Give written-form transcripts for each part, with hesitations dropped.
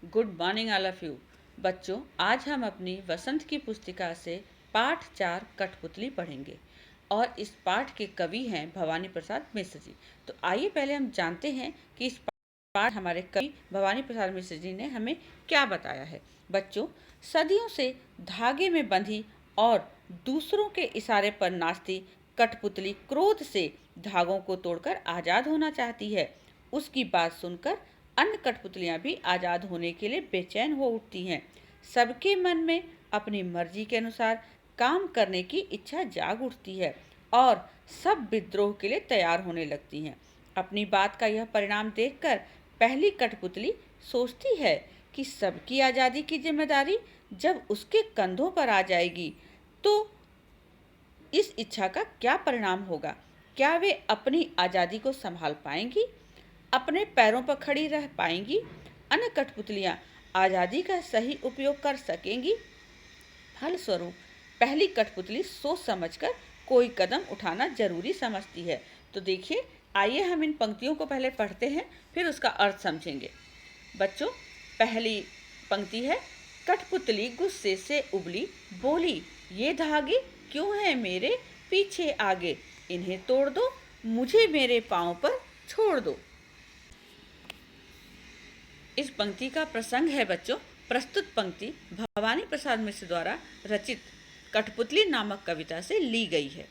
Good morning all of you. बच्चों, आज हम अपनी वसंत की पुस्तिका से पाठ 4 कठपुतली पढ़ेंगे और इस पाठ के कवि हैं भवानी प्रसाद मिश्र जी। तो आइए पहले हम जानते हैं कि इस पाठ हमारे कवि भवानी प्रसाद मिश्र जी ने हमें क्या बताया है। बच्चों, सदियों से धागे में बंधी और दूसरों के इशारे पर नाचती कठपुतली क्रोध से धागों को तोड़कर आज़ाद होना चाहती है। उसकी बात सुनकर अन्य कठपुतलियां भी आज़ाद होने के लिए बेचैन हो उठती हैं। सबके मन में अपनी मर्जी के अनुसार काम करने की इच्छा जाग उठती है और सब विद्रोह के लिए तैयार होने लगती हैं। अपनी बात का यह परिणाम देखकर पहली कठपुतली सोचती है कि सबकी आज़ादी की जिम्मेदारी जब उसके कंधों पर आ जाएगी तो इस इच्छा का क्या परिणाम होगा। क्या वे अपनी आज़ादी को संभाल पाएंगी, अपने पैरों पर खड़ी रह पाएंगी? अन्य कठपुतलियां आज़ादी का सही उपयोग कर सकेंगी? फलस्वरूप पहली कठपुतली सोच समझकर कोई कदम उठाना जरूरी समझती है। तो देखिए, आइए हम इन पंक्तियों को पहले पढ़ते हैं, फिर उसका अर्थ समझेंगे। बच्चों, पहली पंक्ति है, कठपुतली गुस्से से उबली, बोली, ये धागे क्यों हैं मेरे पीछे आगे, इन्हें तोड़ दो, मुझे मेरे पांव पर छोड़ दो। इस पंक्ति का प्रसंग है बच्चों, प्रस्तुत पंक्ति भवानी प्रसाद मिश्र द्वारा रचित कठपुतली नामक कविता से ली गई है।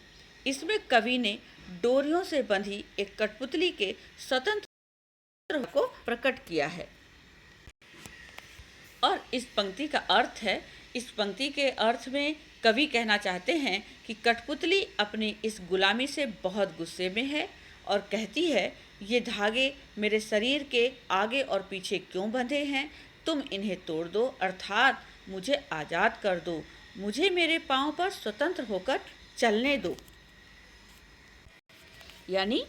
इसमें कवि ने डोरियों से बंधी एक कठपुतली के स्वतंत्र को प्रकट किया है। और इस पंक्ति का अर्थ है, इस पंक्ति के अर्थ में कवि कहना चाहते हैं कि कठपुतली अपनी इस गुलामी से बहुत गुस्से में है और कहती है, ये धागे मेरे शरीर के आगे और पीछे क्यों बंधे हैं, तुम इन्हें तोड़ दो, अर्थात मुझे आज़ाद कर दो, मुझे मेरे पांव पर स्वतंत्र होकर चलने दो। यानी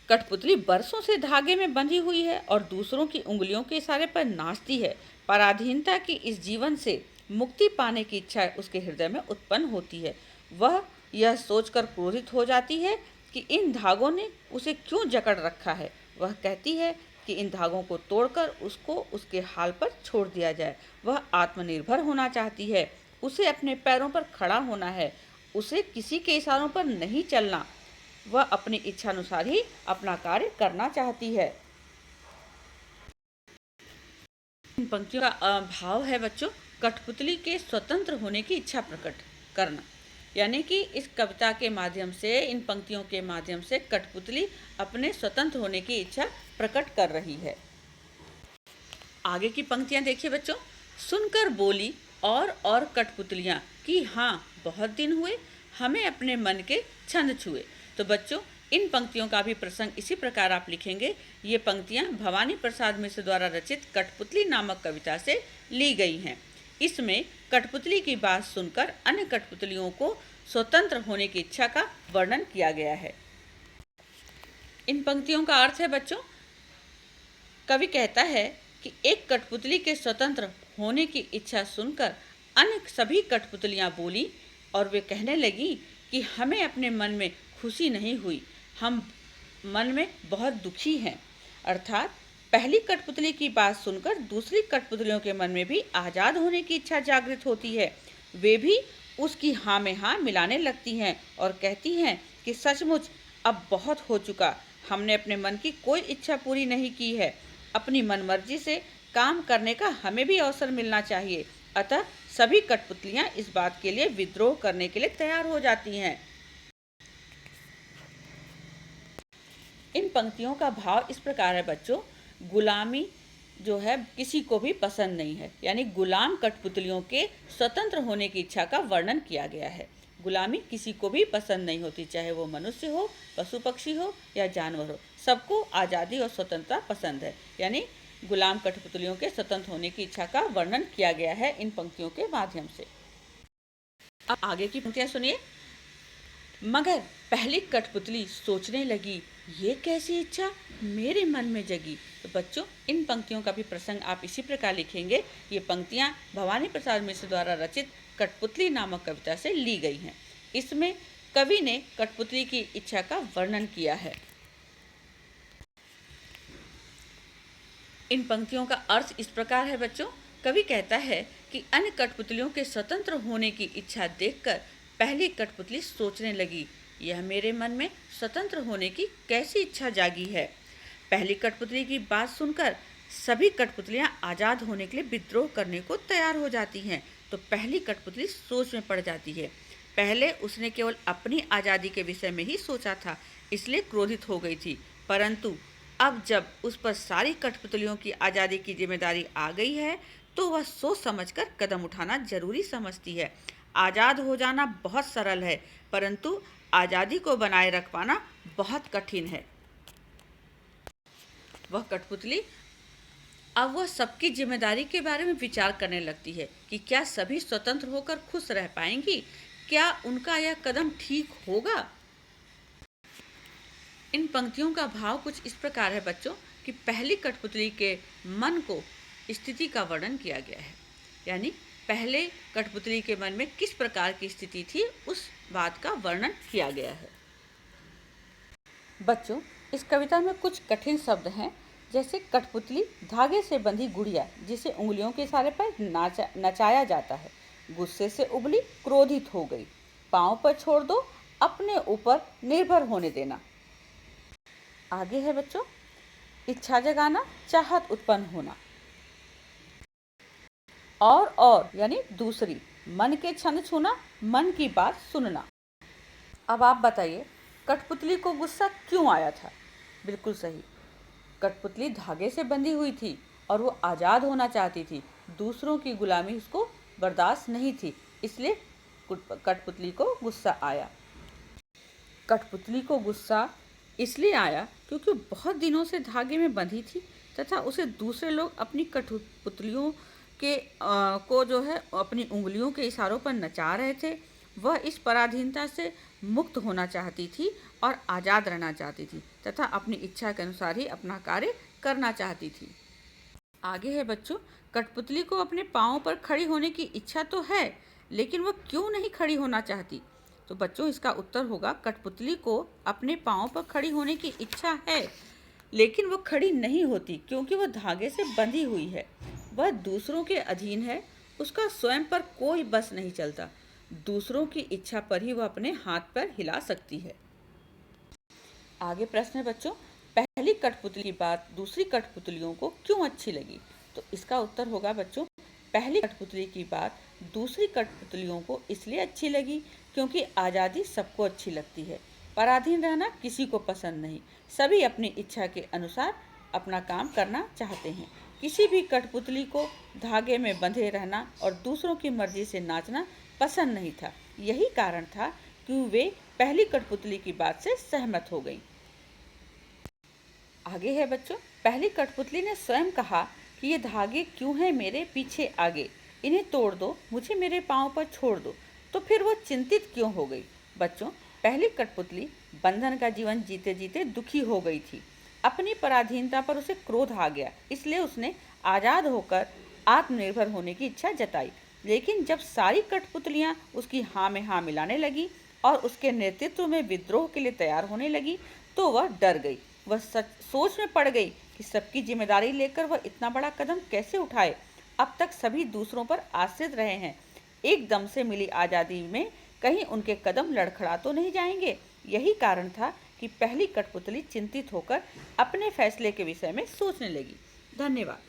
कठपुतली बरसों से धागे में बंधी हुई है और दूसरों की उंगलियों के इशारे पर नाचती है। पराधीनता की इस जीवन से मुक्ति पाने की इच्छा उसके हृदय में उत्पन्न होती है। वह यह सोचकर क्रोधित हो जाती है कि इन धागों ने उसे क्यों जकड़ रखा है। वह कहती है कि इन धागों को तोड़कर उसको उसके हाल पर छोड़ दिया जाए। वह आत्मनिर्भर होना चाहती है, उसे अपने पैरों पर खड़ा होना है, उसे किसी के इशारों पर नहीं चलना। वह अपनी इच्छानुसार ही अपना कार्य करना चाहती है। इन पंक्तियों का भाव है बच्चों, कठपुतली के स्वतंत्र होने की इच्छा प्रकट करना। यानी कि इस कविता के माध्यम से, इन पंक्तियों के माध्यम से कठपुतली अपने स्वतंत्र होने की इच्छा प्रकट कर रही है। आगे की पंक्तियां देखिए बच्चों, सुनकर बोली और कठपुतलियां कि हाँ, बहुत दिन हुए हमें अपने मन के छंद छुए। तो बच्चों, इन पंक्तियों का भी प्रसंग इसी प्रकार आप लिखेंगे। ये पंक्तियां भवानी प्रसाद मिश्र द्वारा रचित कठपुतली नामक कविता से ली गई हैं। इसमें कठपुतली की बात सुनकर अन्य कठपुतलियों को स्वतंत्र होने की इच्छा का वर्णन किया गया है। इन पंक्तियों का अर्थ है बच्चों, कवि कहता है कि एक कठपुतली के स्वतंत्र होने की इच्छा सुनकर अन्य सभी कठपुतलियां बोली और वे कहने लगी कि हमें अपने मन में खुशी नहीं हुई, हम मन में बहुत दुखी हैं। अर्थात पहली कठपुतली की बात सुनकर दूसरी कठपुतलियों के मन में भी आज़ाद होने की इच्छा जागृत होती है। वे भी उसकी हाँ में हाँ मिलाने लगती हैं और कहती हैं कि सचमुच अब बहुत हो चुका, हमने अपने मन की कोई इच्छा पूरी नहीं की है, अपनी मनमर्जी से काम करने का हमें भी अवसर मिलना चाहिए। अतः सभी कठपुतलियां इस बात के लिए विद्रोह करने के लिए तैयार हो जाती हैं। इन पंक्तियों का भाव इस प्रकार है बच्चों, गुलामी जो है किसी को भी पसंद नहीं है। यानी गुलाम कठपुतलियों के स्वतंत्र होने की इच्छा का वर्णन किया गया है। गुलामी किसी को भी पसंद नहीं होती, चाहे वो मनुष्य हो, पशु पक्षी हो या जानवर हो, सबको आज़ादी और स्वतंत्रता पसंद है। यानी गुलाम कठपुतलियों के स्वतंत्र होने की इच्छा का वर्णन किया गया है इन पंक्तियों के माध्यम से। अब आगे की पंक्तियां सुनिए। मगर पहली कठपुतली सोचने लगी, ये कैसी इच्छा मेरे मन में जगी। तो बच्चों, इन पंक्तियों का भी प्रसंग आप इसी प्रकार लिखेंगे। ये पंक्तियां भवानी प्रसाद मिश्र द्वारा रचित कठपुतली नामक कविता से ली गई हैं। इसमें कवि ने कठपुतली की इच्छा का वर्णन किया है। इन पंक्तियों का अर्थ इस प्रकार है बच्चों। कवि कहता है कि अन्य कठपुतलियों के स्वतंत्र होने की इच्छा देखकर पहली कठपुतली सोचने लगी, यह मेरे मन में स्वतंत्र होने की कैसी इच्छा जागी है। पहली कठपुतली की बात सुनकर सभी कठपुतलियां आज़ाद होने के लिए विद्रोह करने को तैयार हो जाती हैं। तो पहली कठपुतली सोच में पड़ जाती है। पहले उसने केवल अपनी आज़ादी के विषय में ही सोचा था, इसलिए क्रोधित हो गई थी, परंतु अब जब उस पर सारी कठपुतलियों की आज़ादी की जिम्मेदारी आ गई है तो वह सोच समझकर कदम उठाना जरूरी समझती है। आज़ाद हो जाना बहुत सरल है, परंतु आज़ादी को बनाए रख पाना बहुत कठिन है। वह कठपुतली अब वह सबकी जिम्मेदारी के बारे में विचार करने लगती है कि क्या सभी स्वतंत्र होकर खुश रह पाएंगी, क्या उनका यह कदम ठीक होगा। इन पंक्तियों का भाव कुछ इस प्रकार है बच्चों कि पहली कठपुतली के मन को स्थिति का वर्णन किया गया है, यानी पहले कठपुतली के मन में किस प्रकार की स्थिति थी उस बात का वर्णन किया गया है। बच्चों, इस कविता में कुछ कठिन शब्द हैं, जैसे कठपुतली, धागे से बंधी गुड़िया जिसे उंगलियों के इशारे पर नचाया जाता है, गुस्से से उबली, क्रोधित हो गई, पाँव पर छोड़ दो, अपने ऊपर निर्भर होने देना। आगे है बच्चों, इच्छा जगाना, चाहत उत्पन्न होना, और यानी दूसरी, मन के छंद छूना, मन की बात सुनना। अब आप बताइए, कठपुतली को गुस्सा क्यों आया था। बिल्कुल सही, कठपुतली धागे से बंधी हुई थी और वो आज़ाद होना चाहती थी, दूसरों की गुलामी उसको बर्दाश्त नहीं थी, इसलिए कठपुतली को गुस्सा आया। कठपुतली को गुस्सा इसलिए आया क्योंकि वो बहुत दिनों से धागे में बंधी थी तथा उसे दूसरे लोग अपनी कठपुतलियों के को जो है अपनी उंगलियों के इशारों पर नचा रहे थे। वह इस पराधीनता से मुक्त होना चाहती थी और आज़ाद रहना चाहती थी तथा अपनी इच्छा के अनुसार ही अपना कार्य करना चाहती थी। आगे है बच्चों, कठपुतली को अपने पाँव पर खड़ी होने की इच्छा तो है, लेकिन वह क्यों नहीं खड़ी होना चाहती। तो बच्चों, इसका उत्तर होगा, कठपुतली को अपने पाँव पर खड़ी होने की इच्छा है, लेकिन वह खड़ी नहीं होती क्योंकि वह धागे से बंधी हुई है, वह दूसरों के अधीन है, उसका स्वयं पर कोई बस नहीं चलता, दूसरों की इच्छा पर ही वह अपने हाथ पैर हिला सकती है। आगे प्रश्न है बच्चों, पहली कठपुतली की बात दूसरी कठपुतलियों को क्यों अच्छी लगी। तो इसका उत्तर होगा बच्चों, पहली कठपुतली की बात दूसरी कठपुतलियों को इसलिए अच्छी लगी क्योंकि आज़ादी सबको अच्छी लगती है, पराधीन रहना किसी को पसंद नहीं, सभी अपनी इच्छा के अनुसार अपना काम करना चाहते हैं। किसी भी कठपुतली को धागे में बंधे रहना और दूसरों की मर्जी से नाचना पसंद नहीं था। यही कारण था कि वे पहली कठपुतली की बात से सहमत हो गई। आगे है बच्चों, पहली कठपुतली ने स्वयं कहा कि ये धागे क्यों हैं मेरे पीछे आगे, इन्हें तोड़ दो, मुझे मेरे पाँव पर छोड़ दो। तो फिर वो चिंतित क्यों हो गई। बच्चों, पहली कठपुतली बंधन का जीवन जीते जीते दुखी हो गई थी, अपनी पराधीनता पर उसे क्रोध आ गया, इसलिए उसने आज़ाद होकर आत्मनिर्भर होने की इच्छा जताई। लेकिन जब सारी कठपुतलियाँ उसकी हाँ में हाँ मिलाने लगी और उसके नेतृत्व में विद्रोह के लिए तैयार होने लगी तो वह डर गई। वह सोच में पड़ गई कि सबकी जिम्मेदारी लेकर वह इतना बड़ा कदम कैसे उठाए। अब तक सभी दूसरों पर आश्रित रहे हैं, एकदम से मिली आज़ादी में कहीं उनके कदम लड़खड़ा तो नहीं जाएंगे। यही कारण था कि पहली कठपुतली चिंतित होकर अपने फैसले के विषय में सोचने लगी। धन्यवाद।